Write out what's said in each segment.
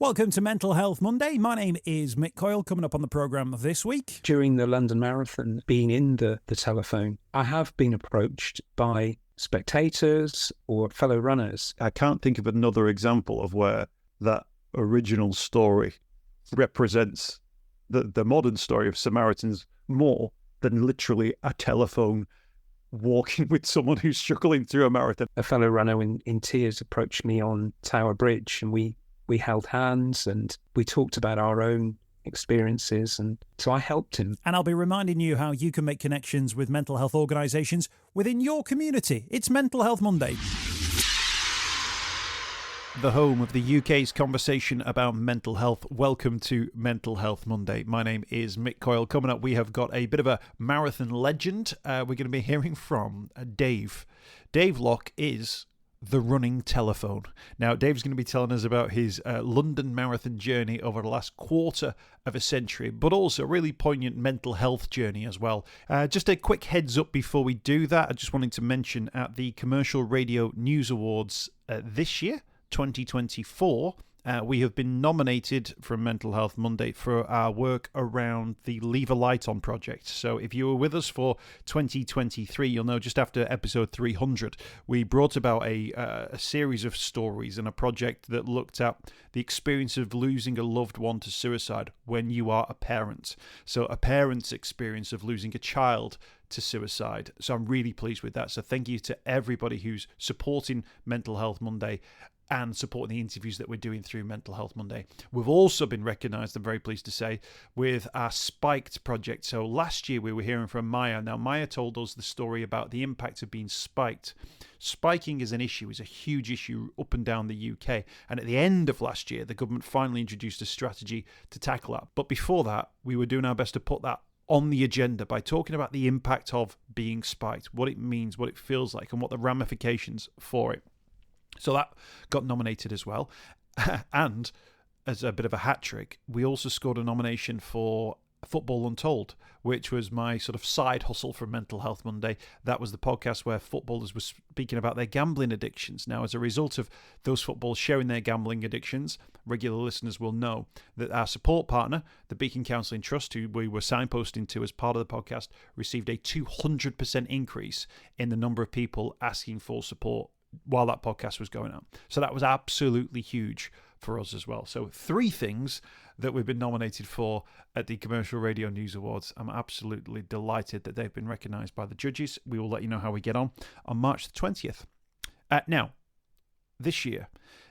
Welcome to Mental Health Monday. My name is Mick Coyle. Coming up on the programme this week. During the London Marathon, being in the telephone, I have been approached by spectators or fellow runners. I can't think of another example of where that original story represents the modern story of Samaritans more than literally a telephone walking with someone who's struggling through a marathon. A fellow runner in tears approached me on Tower Bridge, and we held hands and we talked about our own experiences, and so I helped him. And I'll be reminding you how you can make connections with mental health organisations within your community. It's Mental Health Monday. The home of the UK's conversation about mental health. Welcome to Mental Health Monday. My name is Mick Coyle. Coming up, we have got a bit of a marathon legend. We're going to be hearing from Dave. Dave Locke is the running telephone. Now, Dave's going to be telling us about his London Marathon journey over the last quarter of a century, but also a really poignant mental health journey as well. Just a quick heads up before we do that, I just wanted to mention at the Commercial Radio News Awards this year, 2024, we have been nominated from Mental Health Monday for our work around the Leave a Light On project. So if you were with us for 2023, you'll know just after episode 300, we brought about a series of stories and a project that looked at the experience of losing a loved one to suicide when you are a parent. So a parent's experience of losing a child to suicide. So I'm really pleased with that. So thank you to everybody who's supporting Mental Health Monday and supporting the interviews that we're doing through Mental Health Monday. We've also been recognised, I'm very pleased to say, with our Spiked project. So last year we were hearing from Maya. Now, Maya told us the story about the impact of being spiked. Spiking is an issue, is a huge issue up and down the UK. And at the end of last year, the government finally introduced a strategy to tackle that. But before that, we were doing our best to put that on the agenda by talking about the impact of being spiked, what it means, what it feels like, and what the ramifications for it. So that got nominated as well. And as a bit of a hat trick, we also scored a nomination for Football Untold, which was my sort of side hustle for Mental Health Monday. That was the podcast where footballers were speaking about their gambling addictions. Now, as a result of those footballers sharing their gambling addictions, regular listeners will know that our support partner, the Beacon Counselling Trust, who we were signposting to as part of the podcast, received a 200% increase in the number of people asking for support while that podcast was going on. So that was absolutely huge for us as well. So 3 things that we've been nominated for at the Commercial Radio News Awards. I'm absolutely delighted that they've been recognised by the judges. We will let you know how we get on March the 20th. Now, this year,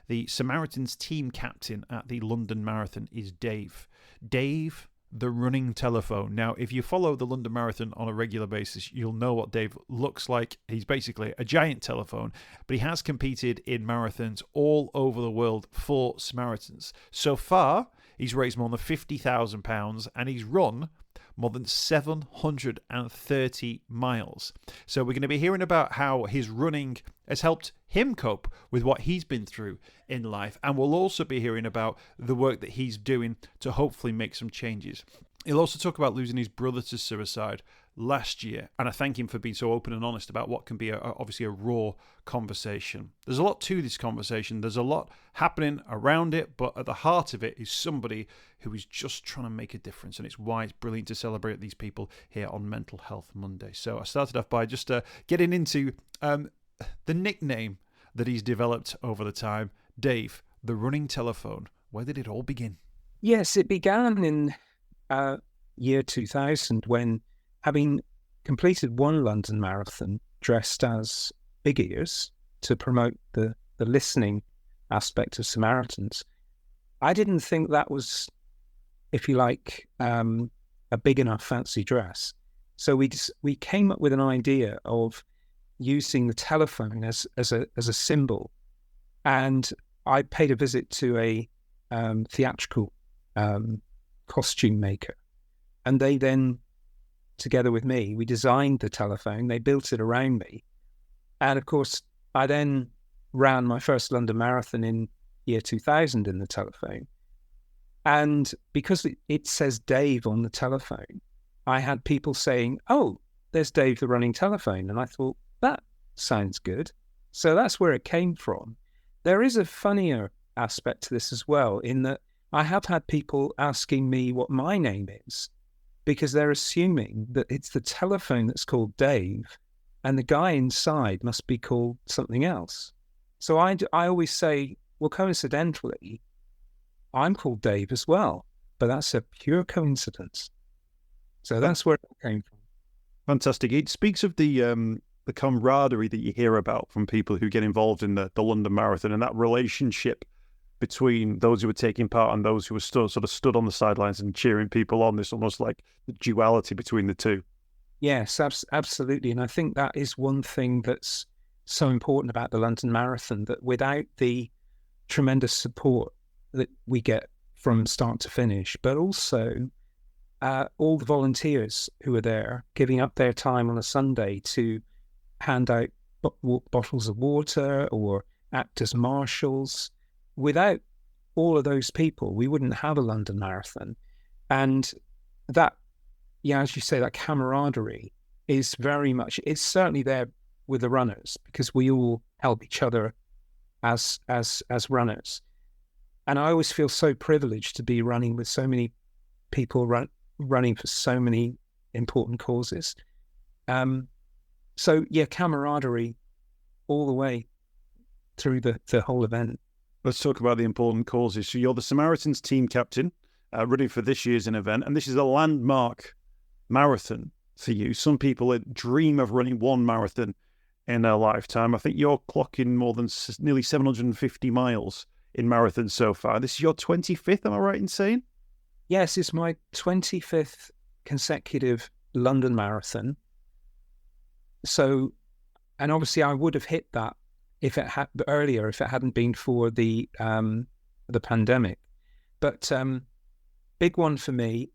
the Samaritans team captain at the London Marathon is Dave. Dave, the running telephone. Now, if you follow the London Marathon on a regular basis, you'll know what Dave looks like. He's basically a giant telephone, but he has competed in marathons all over the world for Samaritans. So far, he's raised more than £50,000 and he's run more than 730 miles. So we're going to be hearing about how his running has helped him cope with what he's been through in life. And we'll also be hearing about the work that he's doing to hopefully make some changes. He'll also talk about losing his brother to suicide last year. And I thank him for being so open and honest about what can be obviously a raw conversation. There's a lot to this conversation. There's a lot happening around it, but at the heart of it is somebody who is just trying to make a difference. And it's why it's brilliant to celebrate these people here on Mental Health Monday. So I started off by just getting into the nickname that he's developed over the time. Dave, the running telephone. Where did it all begin? Yes, it began in year 2000 when, having completed one London Marathon dressed as Big Ears to promote the listening aspect of Samaritans, I didn't think that was, if you like, a big enough fancy dress. So we came up with an idea of using the telephone as a symbol, and I paid a visit to a theatrical costume maker, and they then, together with me, we designed the telephone. They built it around me, and of course I then ran my first London Marathon in year 2000 in the telephone. And because it says Dave on the telephone, I had people saying, "Oh, there's Dave the running telephone," and I thought, that sounds good. So that's where it came from. There is a funnier aspect to this as well, in that I have had people asking me what my name is because they're assuming that it's the telephone that's called Dave and the guy inside must be called something else. So I always say, well, coincidentally, I'm called Dave as well, but that's a pure coincidence. So that's where it came from. Fantastic. It speaks of the camaraderie that you hear about from people who get involved in the London Marathon, and that relationship between those who were taking part and those who were sort of stood on the sidelines and cheering people on. This almost like the duality between the two. Yes, absolutely. And I think that is one thing that's so important about the London Marathon, that without the tremendous support that we get from start to finish, but also all the volunteers who are there giving up their time on a Sunday to hand out bottles of water or act as marshals. Without all of those people, we wouldn't have a London Marathon. And that, yeah, as you say, that camaraderie is very much, it's certainly there with the runners because we all help each other as runners. And I always feel so privileged to be running with so many people running for so many important causes. So yeah, camaraderie all the way through the whole event. Let's talk about the important causes. So you're the Samaritans team captain, running for this year's event, and this is a landmark marathon for you. Some people dream of running one marathon in their lifetime. I think you're clocking more than nearly 750 miles in marathons so far. This is your 25th, am I right in saying? Yes, it's my 25th consecutive London Marathon. So, and obviously I would have hit that if it hadn't been for the pandemic. But big one for me,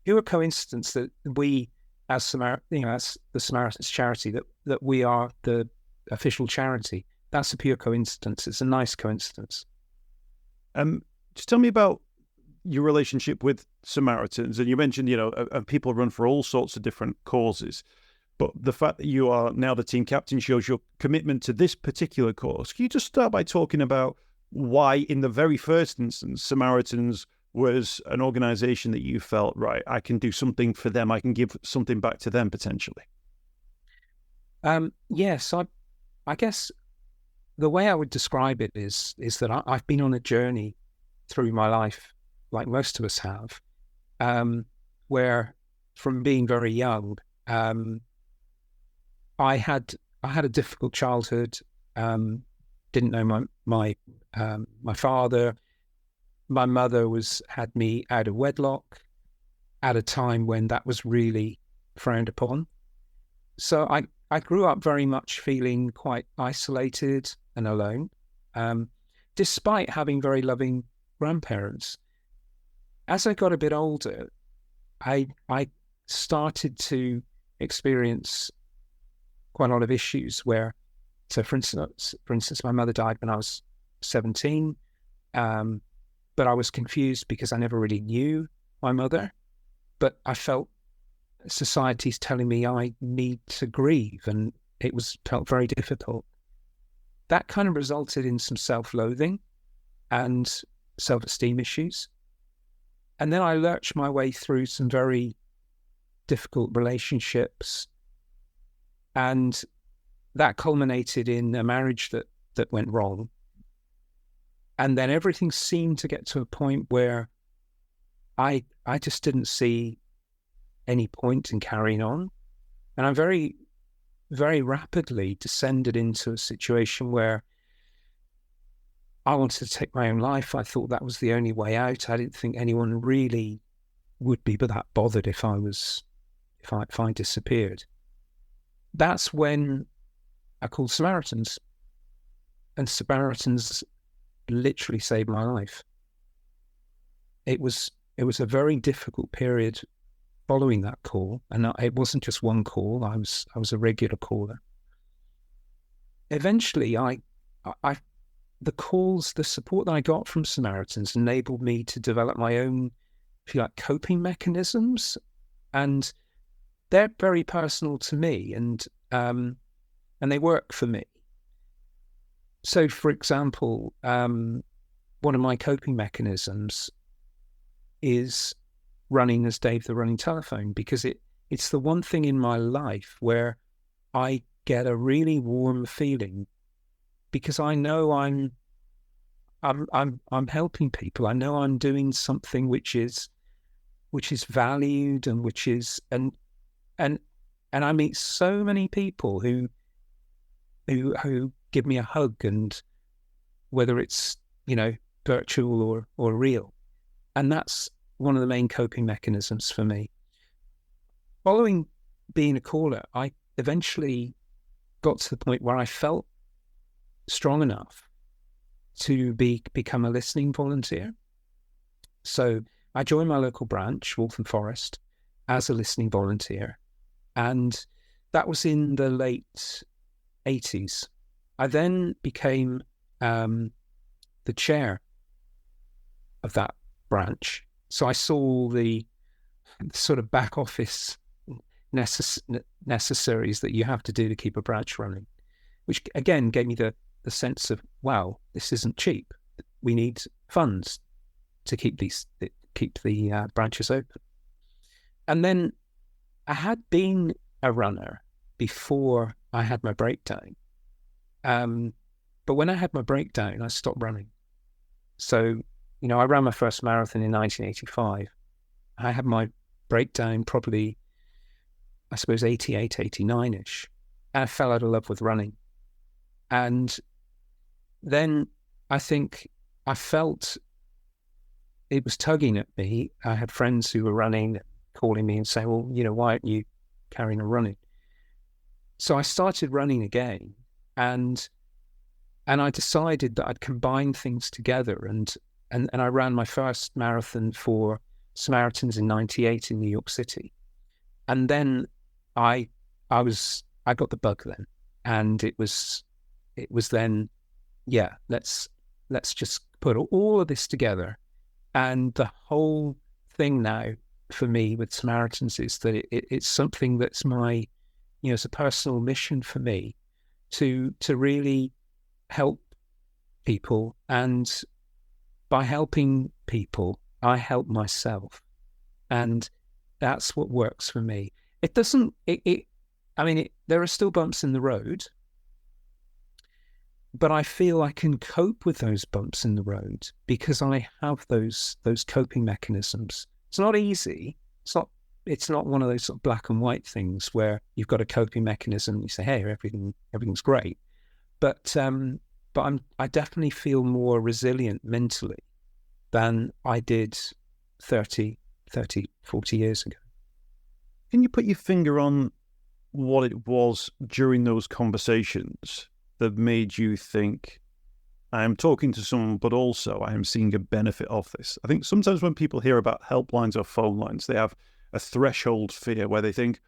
pure coincidence that we, as the Samaritans charity, that we are the official charity. That's a pure coincidence. It's a nice coincidence. Just tell me about your relationship with Samaritans. And you mentioned, people run for all sorts of different causes. But the fact that you are now the team captain shows your commitment to this particular cause. Can you just start by talking about why, in the very first instance, Samaritans was an organisation that you felt, right, I can do something for them, I can give something back to them potentially? Yes, I guess the way I would describe it is that I've been on a journey through my life, like most of us have, where from being very young, I had a difficult childhood. Didn't know my father. My mother had me out of wedlock at a time when that was really frowned upon. So I grew up very much feeling quite isolated and alone, despite having very loving grandparents. As I got a bit older, I started to experience quite a lot of issues where, so for instance, my mother died when I was 17, but I was confused because I never really knew my mother, but I felt society's telling me I need to grieve, and it felt very difficult. That kind of resulted in some self-loathing and self-esteem issues. And then I lurched my way through some very difficult relationships, and that culminated in a marriage that went wrong. And then everything seemed to get to a point where I just didn't see any point in carrying on. And I very, very rapidly descended into a situation where I wanted to take my own life. I thought that was the only way out. I didn't think anyone really would be that bothered if I disappeared. That's when I called Samaritans, and Samaritans literally saved my life. It was a very difficult period following that call, and it wasn't just one call. I was a regular caller. Eventually, the support that I got from Samaritans enabled me to develop my own, if you like, coping mechanisms, and they're very personal to me, and they work for me. So, for example, one of my coping mechanisms is running as Dave the Running Telephone, because it's the one thing in my life where I get a really warm feeling, because I know I'm helping people. I know I'm doing something which is valued, and which is and I meet so many people who give me a hug, and whether it's, virtual or real. And that's one of the main coping mechanisms for me. Following being a caller, I eventually got to the point where I felt strong enough to become a listening volunteer. So I joined my local branch, Waltham Forest, as a listening volunteer. And that was in the late 80s. I then became the chair of that branch. So I saw the sort of back office necessaries that you have to do to keep a branch running, which again gave me the sense of, wow, this isn't cheap. We need funds to keep the branches open. And then I had been a runner before I had my breakdown. But when I had my breakdown, I stopped running. So, I ran my first marathon in 1985. I had my breakdown probably, I suppose, 88, 89-ish. I fell out of love with running. And then I think I felt it was tugging at me. I had friends who were running, calling me and saying, well, why aren't you carrying on running? So I started running again, and I decided that I'd combine things together, and I ran my first marathon for Samaritans in 98 in New York City. And then I got the bug then, and it was then, yeah, let's just put all of this together. And the whole thing now for me with Samaritans is that it's something that's my, it's a personal mission for me to really help people. And by helping people, I help myself. And that's what works for me. It doesn't, there are still bumps in the road, but I feel I can cope with those bumps in the road because I have those coping mechanisms. It's not easy. It's not one of those sort of black and white things where you've got a coping mechanism and you say, hey, everything's great. But I definitely feel more resilient mentally than I did 30, 40 years ago. Can you put your finger on what it was during those conversations that made you think, I am talking to someone, but also I am seeing a benefit of this? I think sometimes when people hear about helplines or phone lines, they have a threshold fear where they think,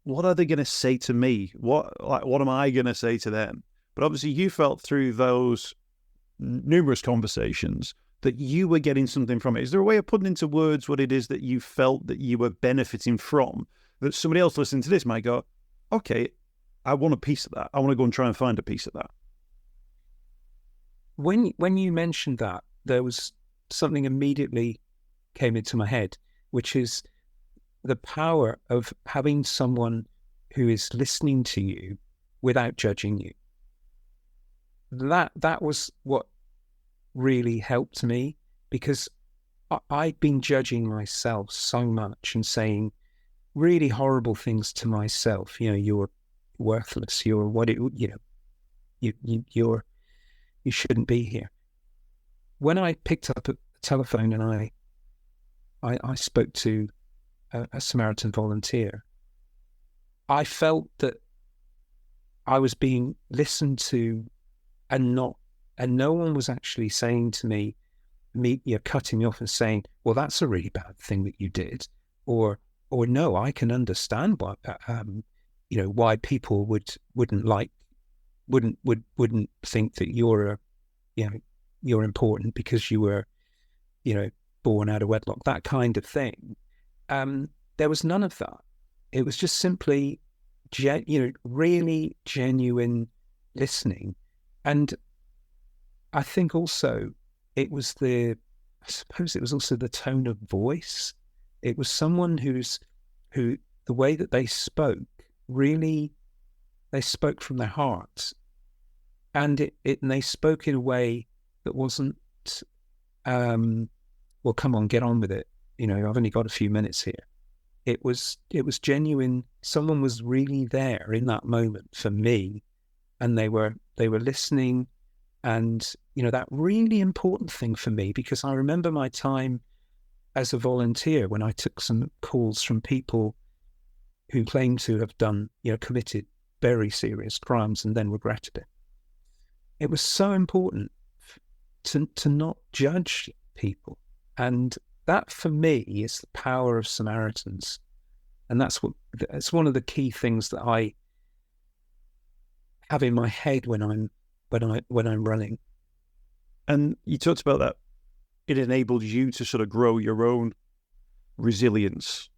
what are they going to say to me? What am I going to say to them? But obviously you felt through those numerous conversations that you were getting something from it. Is there a way of putting into words what it is that you felt that you were benefiting from, that somebody else listening to this might go, okay, I want a piece of that. I want to go and try and find a piece of that. When you mentioned that, there was something immediately came into my head, which is the power of having someone who is listening to you without judging you. That was what really helped me, because I'd been judging myself so much and saying really horrible things to myself. You're worthless. You're you shouldn't be here. When I picked up a telephone and I spoke to a Samaritan volunteer, I felt that I was being listened to, and no one was actually saying to me, cutting me off and saying, well, that's a really bad thing that you did, or no, I can understand why people wouldn't think that you're important because you were, born out of wedlock, that kind of thing. There was none of that. It was just simply, really genuine listening. And I think also it was I suppose it was also the tone of voice. It was someone who the way that they spoke, really, they spoke from their hearts, and they spoke in a way that wasn't, well, come on, get on with it. I've only got a few minutes here. It was genuine. Someone was really there in that moment for me, and they were listening. And, that really important thing for me, because I remember my time as a volunteer when I took some calls from people who claimed to have done, committed very serious crimes and then regretted it. It was so important to not judge people. And that for me is the power of Samaritans. And that's one of the key things that I have in my head when I'm running. And you talked about that. It enabled you to sort of grow your own resilience.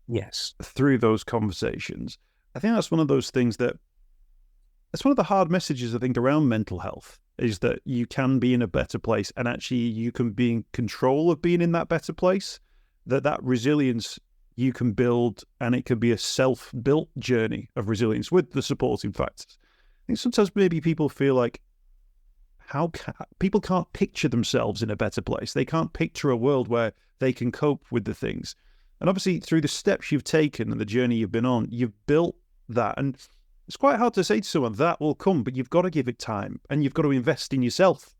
Yes. Through those conversations. I think that's one of those things that's one of the hard messages, I think, around mental health, is that you can be in a better place, and actually you can be in control of being in that better place, that resilience you can build, and it can be a self-built journey of resilience with the supporting factors. I think sometimes maybe people feel like people can't picture themselves in a better place. They can't picture a world where they can cope with the things. And obviously through the steps you've taken and the journey you've been on, you've built that. And it's quite hard to say to someone that will come, but you've got to give it time, and you've got to invest in yourself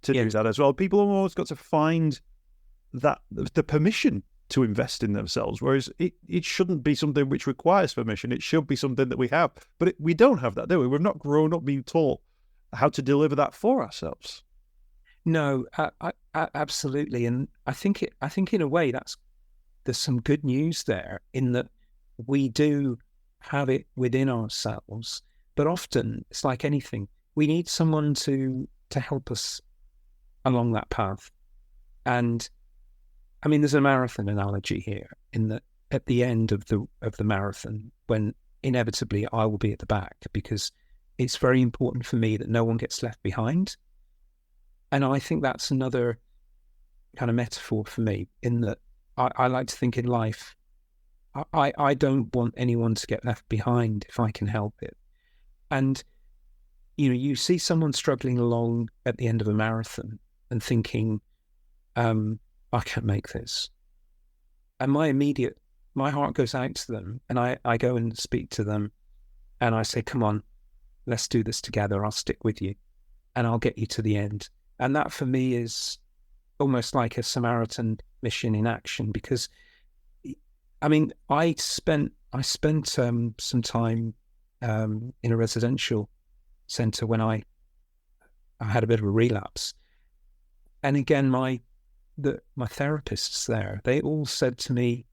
to do that as well. People have always got to find that the permission to invest in themselves, whereas it shouldn't be something which requires permission. It should be something that we have, but we don't have that, do we? We've not grown up being taught how to deliver that for ourselves. No, absolutely. And I think in a way there's some good news there, in that we do have it within ourselves, but often it's like anything. We need someone to help us along that path. And I mean, there's a marathon analogy here, in that at the end of the marathon, when inevitably I will be at the back, because it's very important for me that no one gets left behind. And I think that's another kind of metaphor for me, in that I like to think in life, I don't want anyone to get left behind if I can help it. And, you see someone struggling along at the end of a marathon and thinking, I can't make this. And my heart goes out to them, and I go and speak to them, and I say, come on, let's do this together. I'll stick with you, and I'll get you to the end. And that for me is almost like a Samaritan mission in action, because I mean, I spent some time in a residential centre when I had a bit of a relapse. And again, my therapists there, they all said to me,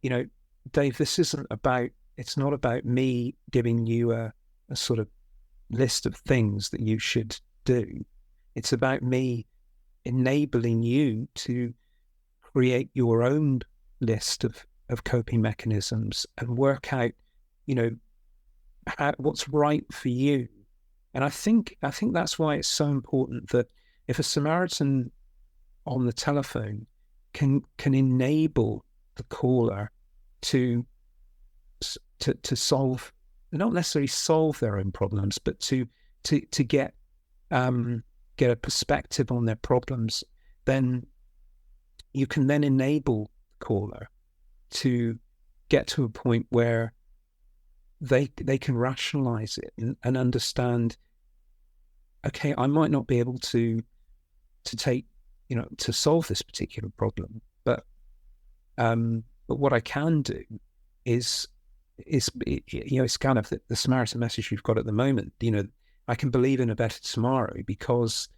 Dave, it's not about me giving you a sort of list of things that you should do. It's about me enabling you to create your own list of coping mechanisms and work out, what's right for you. And I think that's why it's so important that if a Samaritan on the telephone can enable the caller to solve, not necessarily solve their own problems, but to get a perspective on their problems, then you can then enable the caller to get to a point where they can rationalize it and understand, okay, I might not be able to take, to solve this particular problem, but what I can do is it's kind of the Samaritan message we've got at the moment. I can believe in a better tomorrow because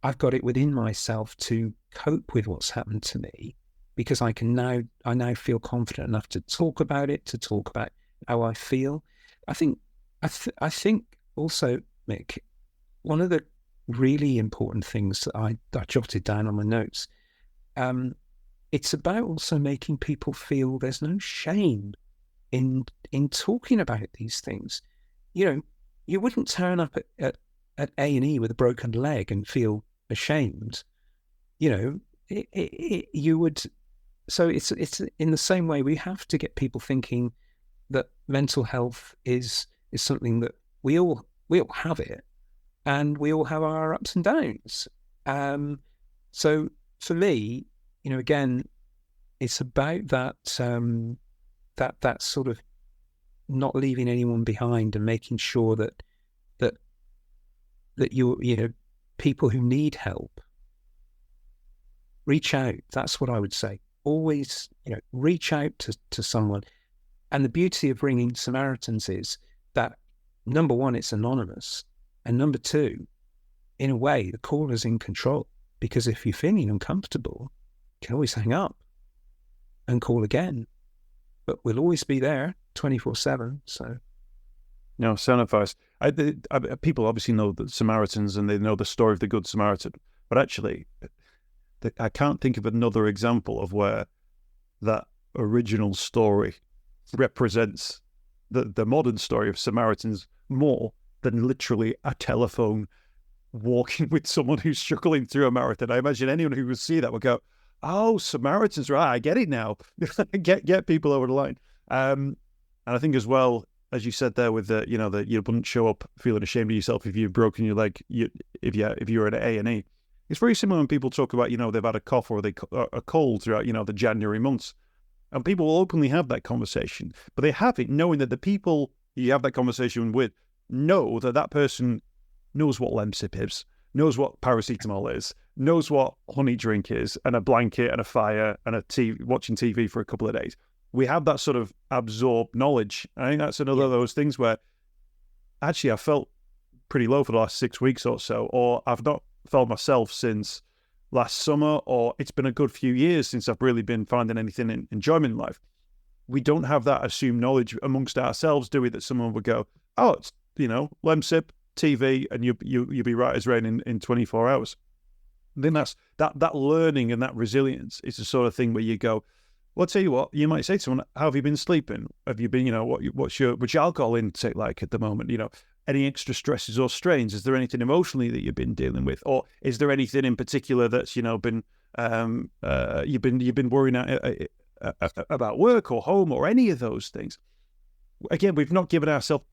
I've got it within myself to cope with what's happened to me, because I now feel confident enough to talk about it, to talk about how I feel. I think also, Mick, one of the really important things that I jotted down on my notes, it's about also making people feel there's no shame in talking about these things. You wouldn't turn up at A&E with a broken leg and feel ashamed, you would. So it's in the same way we have to get people thinking that mental health is something that we all have it, and we all have our ups and downs. So for me, again, it's about that that sort of not leaving anyone behind and making sure that people who need help reach out. That's what I would say. Always, reach out to someone. And the beauty of bringing Samaritans is that, number one, it's anonymous. And number two, in a way, the caller's in control. Because if you're feeling uncomfortable, you can always hang up and call again. But we'll always be there 24/7. So, no, sound advice. People obviously know the Samaritans and they know the story of the Good Samaritan. But actually, I can't think of another example of where that original story represents the modern story of Samaritans more than literally a telephone walking with someone who's struggling through a marathon. I imagine anyone who would see that would go, "Oh, Samaritans, right? I get it now." get people over the line. And I think as well, as you said there, with that you wouldn't show up feeling ashamed of yourself if you've broken your leg. If you're at A&E, it's very similar when people talk about they've had a cough or a cold throughout the January months, and people will openly have that conversation, but they have it knowing that the people you have that conversation with know that person knows what Lemsip is, knows what paracetamol is, knows what honey drink is, and a blanket and a fire and watching TV for a couple of days. We have that sort of absorbed knowledge. I think that's another of those things where actually I felt pretty low for the last 6 weeks or so, or I've not felt myself since last summer, or it's been a good few years since I've really been finding anything in enjoyment in life. We don't have that assumed knowledge amongst ourselves, do we? That someone would go, "Oh, it's Lemsip, TV, and you'll be right as rain in 24 hours." I think that's that learning and that resilience is the sort of thing where you go, well, I'll tell you what, you might say to someone, "How have you been sleeping? Have you been, what's your alcohol intake like at the moment? Any extra stresses or strains? Is there anything emotionally that you've been dealing with? Or is there anything in particular that's, been, you've been worrying about work or home or any of those things?" Again, we've not given ourselves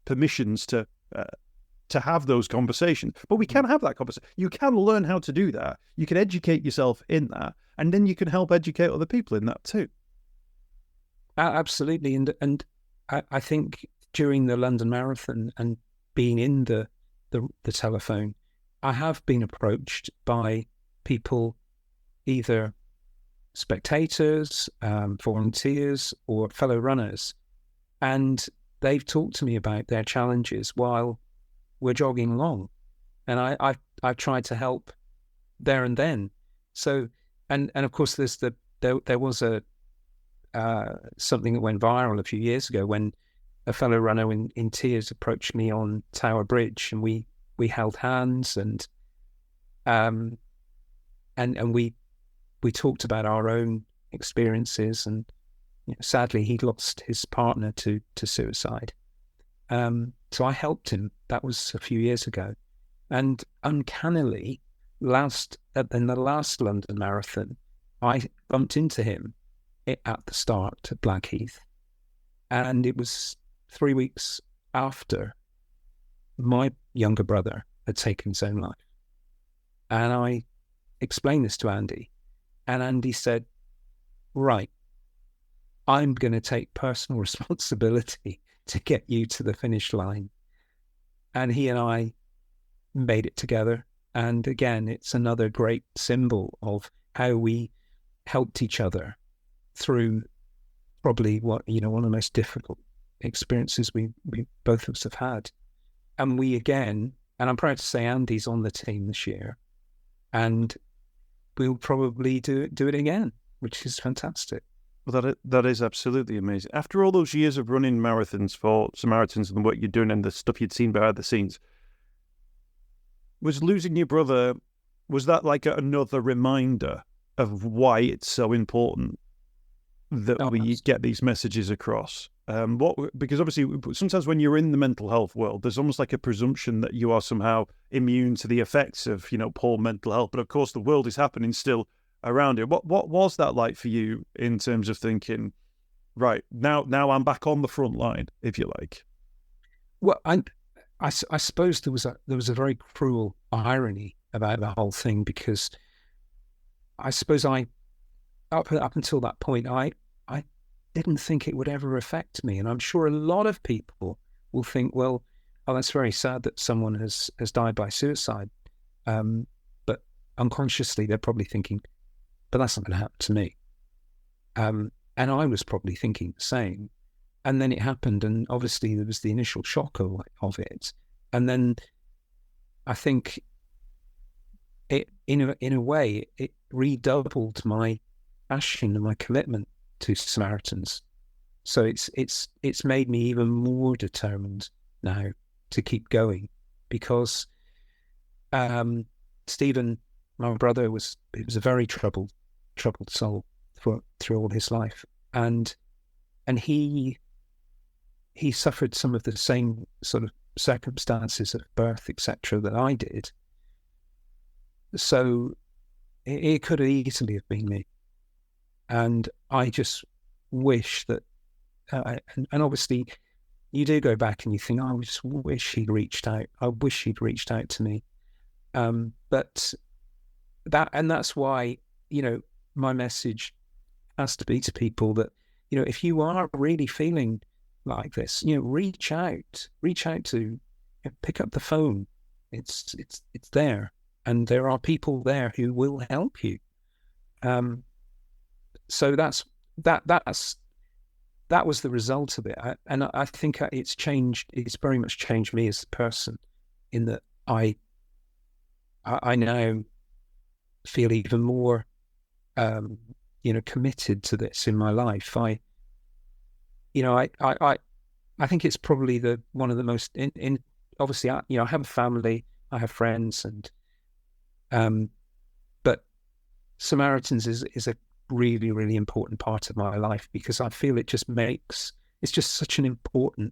permissions to have those conversations, but we can have that conversation. You can learn how to do that. You can educate yourself in that, and then you can help educate other people in that too. Absolutely, and I think during the London Marathon and being in the telephone, I have been approached by people, either spectators, volunteers, or fellow runners, and they've talked to me about their challenges while we're jogging along, and I've tried to help there and then. So, and of course, there was something that went viral a few years ago when a fellow runner in tears approached me on Tower Bridge, and we held hands and we talked about our own experiences, and sadly he lost his partner to suicide. So I helped him. That was a few years ago, and uncannily, in the last London Marathon, I bumped into him at the start at Blackheath, and it was 3 weeks after my younger brother had taken his own life. And I explained this to Andy, and Andy said, "Right, I'm going to take personal responsibility to get you to the finish line." And he and I made it together. And again, it's another great symbol of how we helped each other through probably one of the most difficult experiences we both of us have had. And we again, and I'm proud to say Andy's on the team this year, and we'll probably do it again, which is fantastic. Well, that is absolutely amazing. After all those years of running marathons for Samaritans and the work you're doing and the stuff you'd seen behind the scenes, was losing your brother, was that like another reminder of why it's so important that we get these messages across? Because obviously sometimes when you're in the mental health world, there's almost like a presumption that you are somehow immune to the effects of, poor mental health. But of course, the world is happening still around it. What was that like for you in terms of thinking, right, now I'm back on the front line, if you like? Well, I suppose there was a very cruel irony about the whole thing, because I suppose up until that point, I didn't think it would ever affect me. And I'm sure a lot of people will think, well, oh, that's very sad that someone has died by suicide. But unconsciously, they're probably thinking, but that's not going to happen to me. And I was probably thinking the same. And then it happened. And obviously there was the initial shock of it. And then I think it, in a way, it redoubled my passion and my commitment to Samaritans. So it's made me even more determined now to keep going, because Stephen, my brother, he was a very troubled soul through all his life, and he suffered some of the same sort of circumstances of birth, etc., that I did. So it could easily have been me. And I just wish that, and obviously you do go back and you think, oh, I just wish he'd reached out. I wish he'd reached out to me. But that's why, my message has to be to people that, if you are really feeling like this, reach out to, pick up the phone. It's there, and there are people there who will help you. So that was the result of it, and I think it's very much changed me as a person, in that I now feel even more committed to this in my life. I think it's probably one of the most obviously I have a family, I have friends, and but Samaritans is a really, really important part of my life, because I feel it's just such an important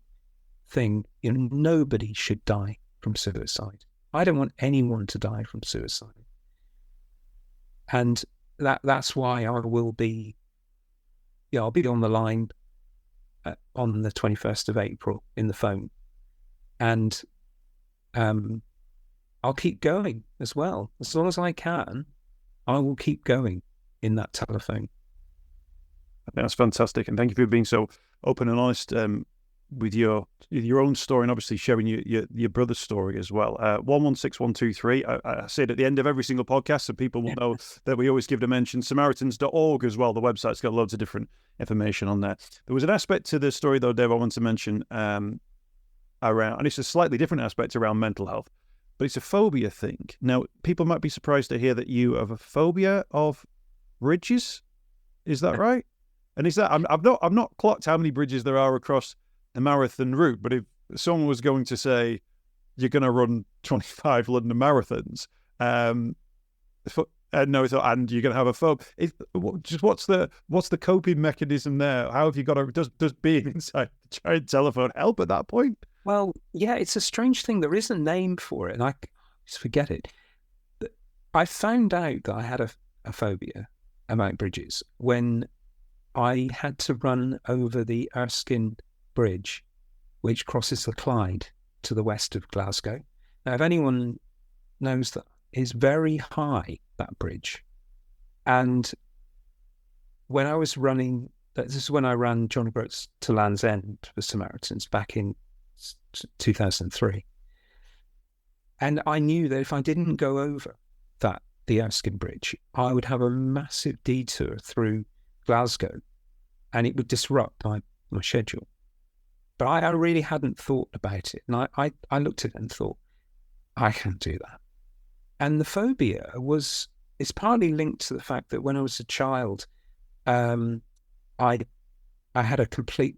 thing. Nobody should die from suicide. I don't want anyone to die from suicide. And that's why I will be, I'll be on the line on the 21st of April in the phone. And I'll keep going as well. As long as I can, I will keep going in that telephone. That's fantastic, and thank you for being so open and honest with your own story, and obviously sharing your brother's story as well. 116123. I say it at the end of every single podcast, so people will know that we always give the mention. Samaritans.org as well. The website's got loads of different information on there. There was an aspect to the story though, Dave, I want to mention around, and it's a slightly different aspect around mental health, but it's a phobia thing. Now, people might be surprised to hear that you have a phobia of bridges. Is that right? And is that I've not clocked how many bridges there are across the marathon route, but if someone was going to say you're going to run 25 London marathons, and you're going to have a phobia, what's the coping mechanism there? How have you got to? Does being inside the giant telephone help at that point? Well, yeah, it's a strange thing. There is a name for it, and I just forget it. I found out that I had a phobia about bridges when I had to run over the Erskine Bridge, which crosses the Clyde to the west of Glasgow. Now, if anyone knows, that is very high, that bridge. And when I was running, this is when I ran John O'Groats to Land's End for Samaritans back in 2003. And I knew that if I didn't go over the Erskine Bridge, I would have a massive detour through Glasgow, and it would disrupt my schedule. But I really hadn't thought about it. And I looked at it and thought, I can't do that. And the phobia it's partly linked to the fact that when I was a child, I had completely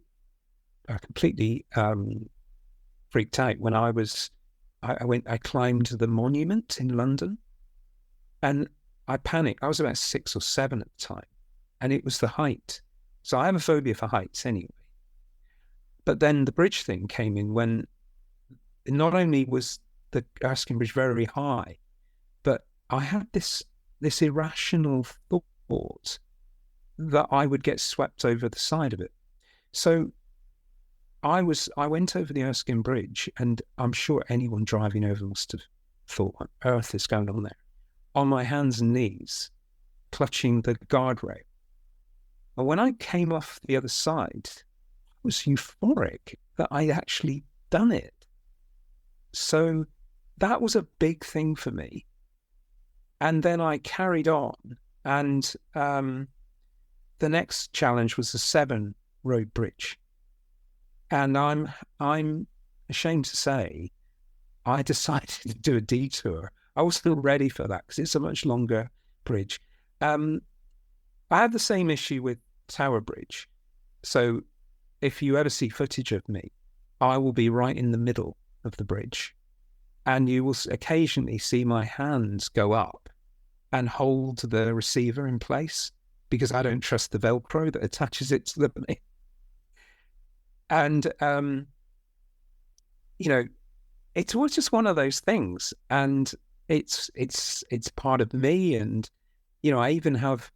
freaked out when I climbed the monument in London, and I panicked. I was about 6 or 7 at the time, and it was the height. So I have a phobia for heights anyway. But then the bridge thing came in when not only was the Erskine Bridge very high, but I had this irrational thought that I would get swept over the side of it. So I went over the Erskine Bridge, and I'm sure anyone driving over must have thought, what on earth is going on there? On my hands and knees, clutching the guardrail. And when I came off the other side, I was euphoric that I'd actually done it. So that was a big thing for me. And then I carried on, and the next challenge was the Severn Road Bridge. And I'm ashamed to say, I decided to do a detour. I wasn't ready for that because it's a much longer bridge. I have the same issue with Tower Bridge. So if you ever see footage of me, I will be right in the middle of the bridge, and you will occasionally see my hands go up and hold the receiver in place because I don't trust the Velcro that attaches it to the thing. And, it was just one of those things. And it's part of me. And, I even have,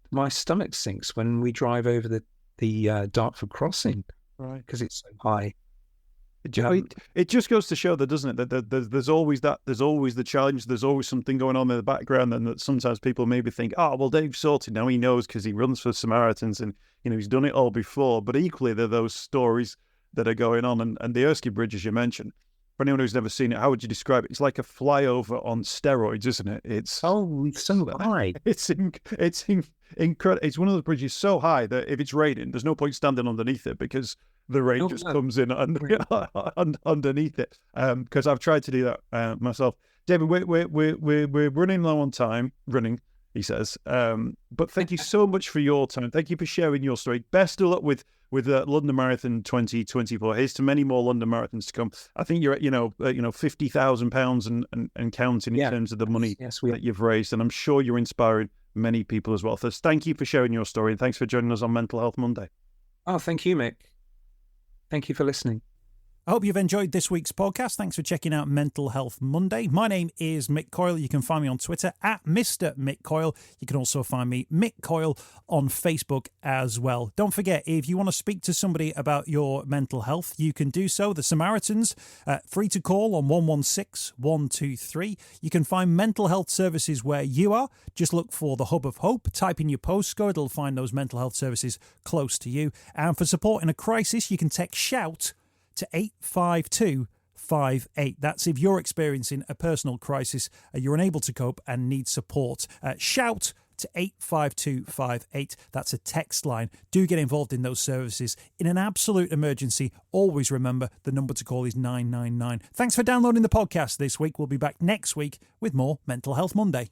my stomach sinks when we drive over the Dartford crossing, right? Because it's so high. It just goes to show that, doesn't it, that there's always the challenge, there's always something going on in the background, and that sometimes people maybe think, oh, well, Dave's sorted now, he knows because he runs for Samaritans and, he's done it all before. But equally, there are those stories that are going on. And the Erskine Bridge, as you mentioned, for anyone who's never seen it, how would you describe it? It's like a flyover on steroids, isn't it? It's so high. It's incredible. It's one of those bridges so high that if it's raining, there's no point standing underneath it because the rain just comes in underneath it. Because I've tried to do that myself. David, we're running low on time. He says. But thank you so much for your time. Thank you for sharing your story. Best of luck with London Marathon 2024. Here's to many more London marathons to come. I think you're at £50,000 and counting in terms of the money that you've raised, and I'm sure you're inspiring many people as well. So thank you for sharing your story, and thanks for joining us on Mental Health Monday. Oh, thank you, Mick. Thank you for listening. I hope you've enjoyed this week's podcast. Thanks for checking out Mental Health Monday. My name is Mick Coyle. You can find me on Twitter at Mr. Mick Coyle. You can also find me, Mick Coyle, on Facebook as well. Don't forget, if you want to speak to somebody about your mental health, you can do so. The Samaritans, free to call on 116 123. You can find mental health services where you are. Just look for the Hub of Hope. Type in your postcode. It'll find those mental health services close to you. And for support in a crisis, you can text SHOUT to 85258. That's if you're experiencing a personal crisis, you're unable to cope and need support. Shout to 85258. That's a text line. Do get involved in those services. In an absolute emergency, always remember the number to call is 999. Thanks for downloading the podcast this week. We'll be back next week with more Mental Health Monday.